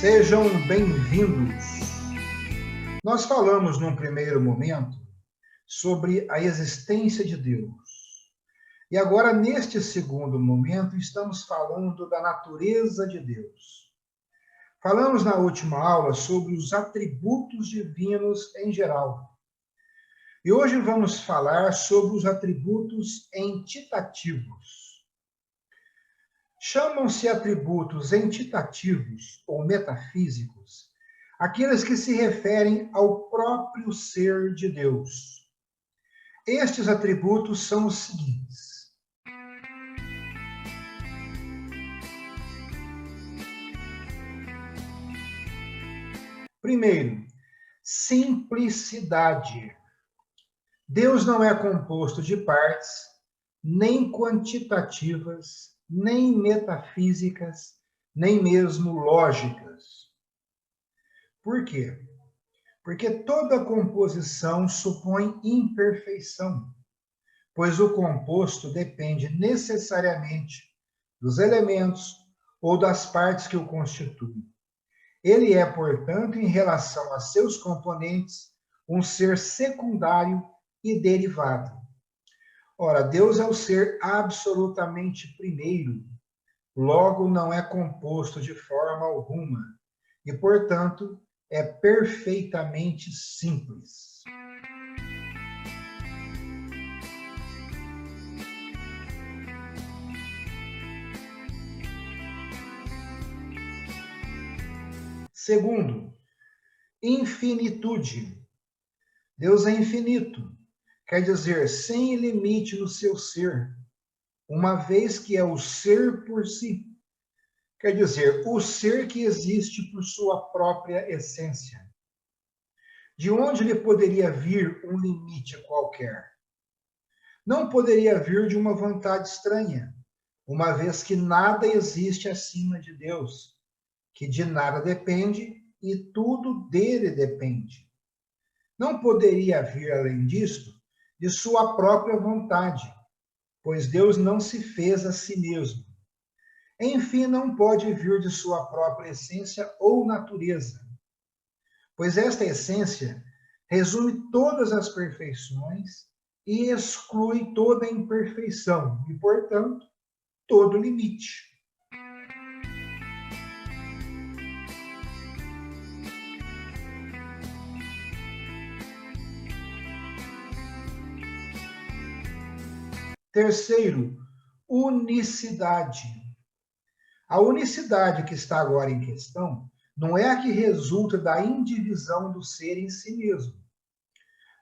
Sejam bem-vindos. Nós falamos num primeiro momento sobre a existência de Deus. E agora, neste segundo momento, estamos falando da natureza de Deus. Falamos na última aula sobre os atributos divinos em geral. E hoje vamos falar sobre os atributos entitativos. Chamam-se atributos entitativos ou metafísicos aqueles que se referem ao próprio ser de Deus. Estes atributos são os seguintes: primeiro, simplicidade. Deus não é composto de partes, nem quantitativas, nem metafísicas, nem mesmo lógicas. Por quê? Porque toda composição supõe imperfeição, pois o composto depende necessariamente dos elementos ou das partes que o constituem. Ele é, portanto, em relação a seus componentes, um ser secundário e derivado. Ora, Deus é o ser absolutamente primeiro, logo não é composto de forma alguma e, portanto, é perfeitamente simples. Segundo, infinitude. Deus é infinito, quer dizer, sem limite no seu ser, uma vez que é o ser por si. Quer dizer, o ser que existe por sua própria essência. De onde lhe poderia vir um limite qualquer? Não poderia vir de uma vontade estranha, uma vez que nada existe acima de Deus, que de nada depende e tudo dele depende. Não poderia vir, além disto, de sua própria vontade, pois Deus não se fez a si mesmo. Enfim, não pode vir de sua própria essência ou natureza, pois esta essência resume todas as perfeições e exclui toda imperfeição e, portanto, todo limite. Terceiro, unicidade. A unicidade que está agora em questão não é a que resulta da indivisão do ser em si mesmo.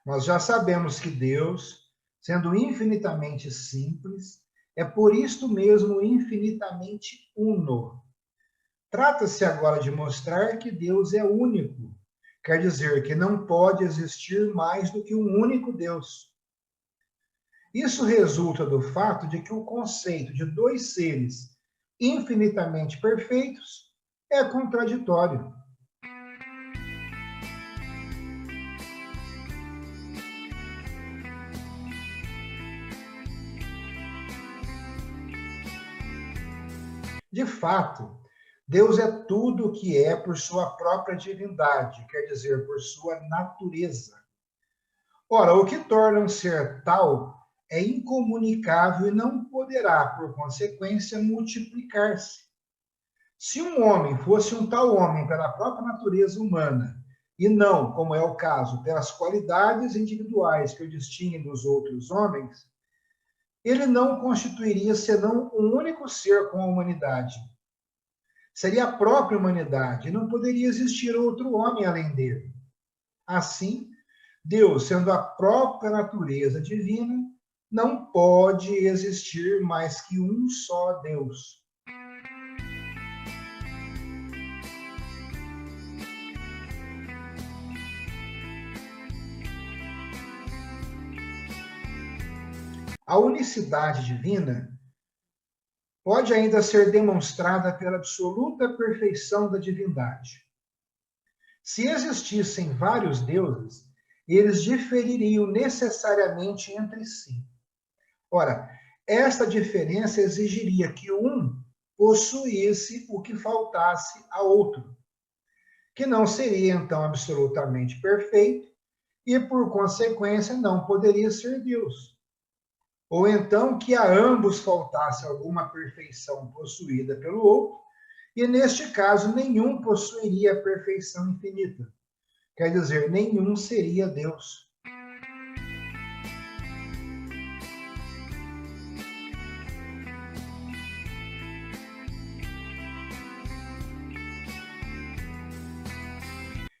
Nós já sabemos que Deus, sendo infinitamente simples, é por isto mesmo infinitamente uno. Trata-se agora de mostrar que Deus é único, quer dizer que não pode existir mais do que um único Deus. Isso resulta do fato de que o conceito de dois seres infinitamente perfeitos é contraditório. De fato, Deus é tudo o que é por sua própria divindade, quer dizer, por sua natureza. Ora, o que torna um ser tal é incomunicável e não poderá, por consequência, multiplicar-se. Se um homem fosse um tal homem pela própria natureza humana, e não, como é o caso, pelas qualidades individuais que o distinguem dos outros homens, ele não constituiria senão um único ser com a humanidade. Seria a própria humanidade, e não poderia existir outro homem além dele. Assim, Deus, sendo a própria natureza divina, não pode existir mais que um só Deus. A unicidade divina pode ainda ser demonstrada pela absoluta perfeição da divindade. Se existissem vários deuses, eles difeririam necessariamente entre si. Ora, esta diferença exigiria que um possuísse o que faltasse a outro. que não seria, então, absolutamente perfeito e, por consequência, não poderia ser Deus. Ou então que a ambos faltasse alguma perfeição possuída pelo outro, e, neste caso, nenhum possuiria a perfeição infinita. Quer dizer, nenhum seria Deus.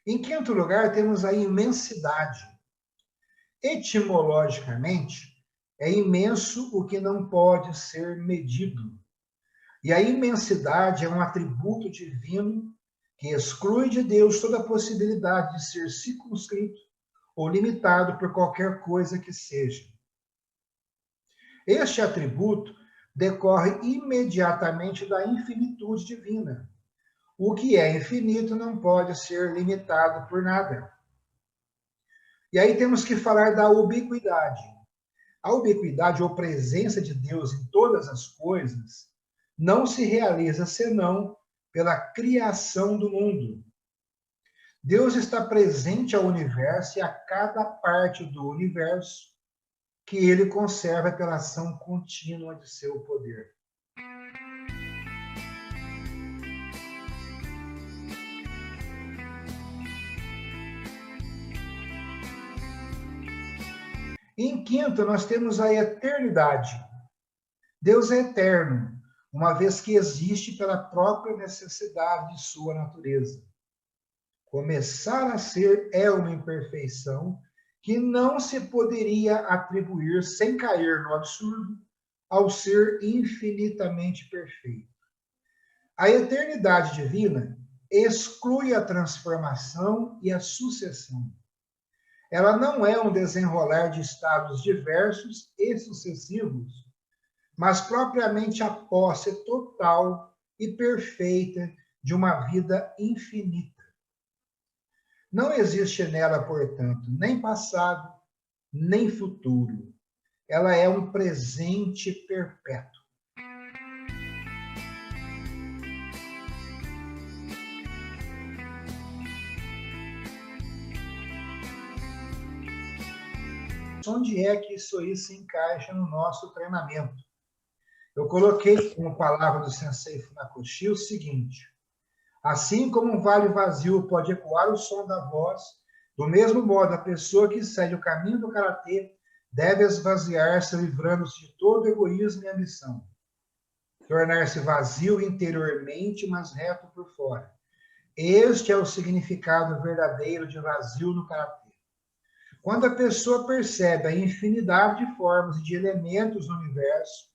Em quinto lugar, temos a imensidade. Etimologicamente, é imenso o que não pode ser medido. E a imensidade é um atributo divino que exclui de Deus toda a possibilidade de ser circunscrito ou limitado por qualquer coisa que seja. Este atributo decorre imediatamente da infinitude divina. O que é infinito não pode ser limitado por nada. E aí temos que falar da ubiquidade. A ubiquidade ou presença de Deus em todas as coisas não se realiza senão pela criação do mundo. Deus está presente ao universo e a cada parte do universo que ele conserva pela ação contínua de seu poder. Em quinto, nós temos a eternidade. Deus é eterno, uma vez que existe pela própria necessidade de sua natureza. Começar a ser é uma imperfeição que não se poderia atribuir, sem cair no absurdo, ao ser infinitamente perfeito. A eternidade divina exclui a transformação e a sucessão. Ela não é um desenrolar de estados diversos e sucessivos, mas propriamente a posse total e perfeita de uma vida infinita. Não existe nela, portanto, nem passado, nem futuro. Ela é um presente perpétuo. Onde é que isso aí se encaixa no nosso treinamento? Eu coloquei como palavra do Sensei Funakoshi o seguinte: assim como um vale vazio pode ecoar o som da voz, do mesmo modo a pessoa que segue o caminho do karatê deve esvaziar-se, livrando-se de todo egoísmo e ambição. Tornar-se vazio interiormente, mas reto por fora. Este é o significado verdadeiro de vazio no karatê. Quando a pessoa percebe a infinidade de formas e de elementos no universo,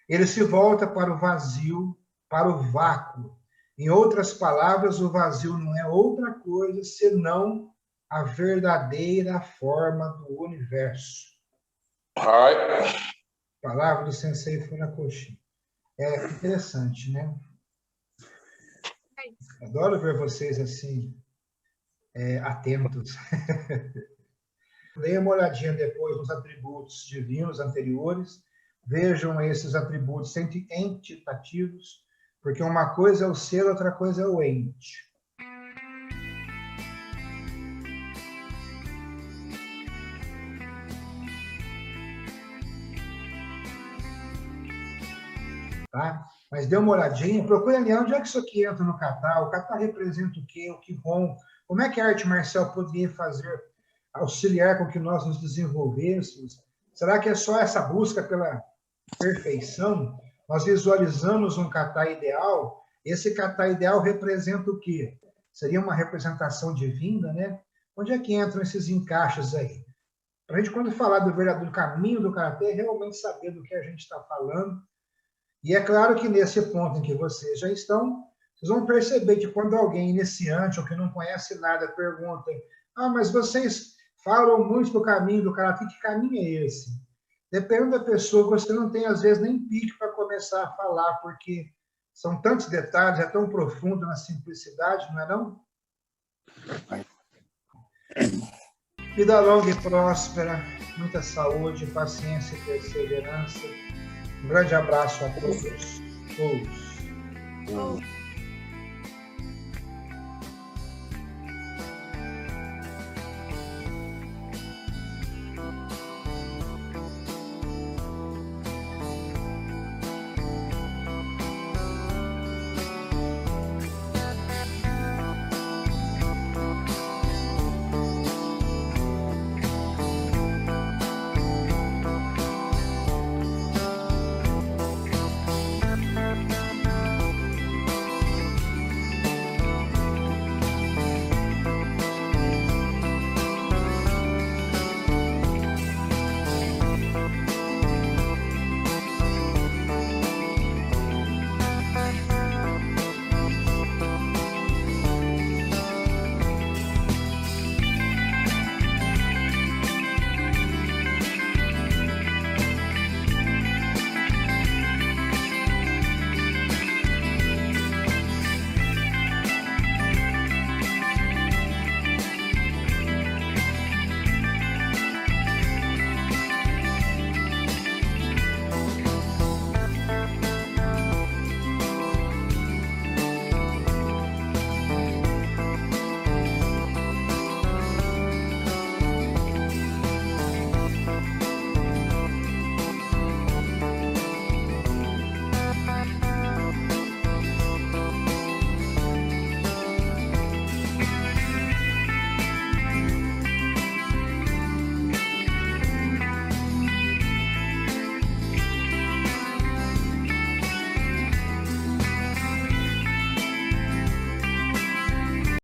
ele se volta para o vazio, para o vácuo. Em outras palavras, o vazio não é outra coisa senão a verdadeira forma do universo. Palavra do Sensei Funakoshi. É interessante, né? Adoro ver vocês assim, atentos. Dêem uma olhadinha depois nos atributos divinos anteriores. Vejam esses atributos entitativos, porque uma coisa é o ser, outra coisa é o ente. Tá? Mas dê uma olhadinha, procure ali onde é que isso aqui entra no kata. O kata representa o quê? O kihon? Como é que a arte marcial poderia fazer, auxiliar com que nós nos desenvolvêssemos? Será que é só essa busca pela perfeição? Nós visualizamos um kata ideal. Esse kata ideal representa o quê? Seria uma representação divina, né? Onde é que entram esses encaixes aí? Para a gente, quando falar do verdadeiro caminho do karatê, realmente saber do que a gente está falando. E é claro que nesse ponto em que vocês já estão, vocês vão perceber que quando alguém iniciante ou que não conhece nada pergunta: ah, mas vocês falam muito do caminho do karatê, que caminho é esse? Depende da pessoa, você não tem às vezes nem pique para começar a falar, porque são tantos detalhes, é tão profundo na simplicidade, não é não? Vida longa e próspera, muita saúde, paciência e perseverança. Um grande abraço a todos.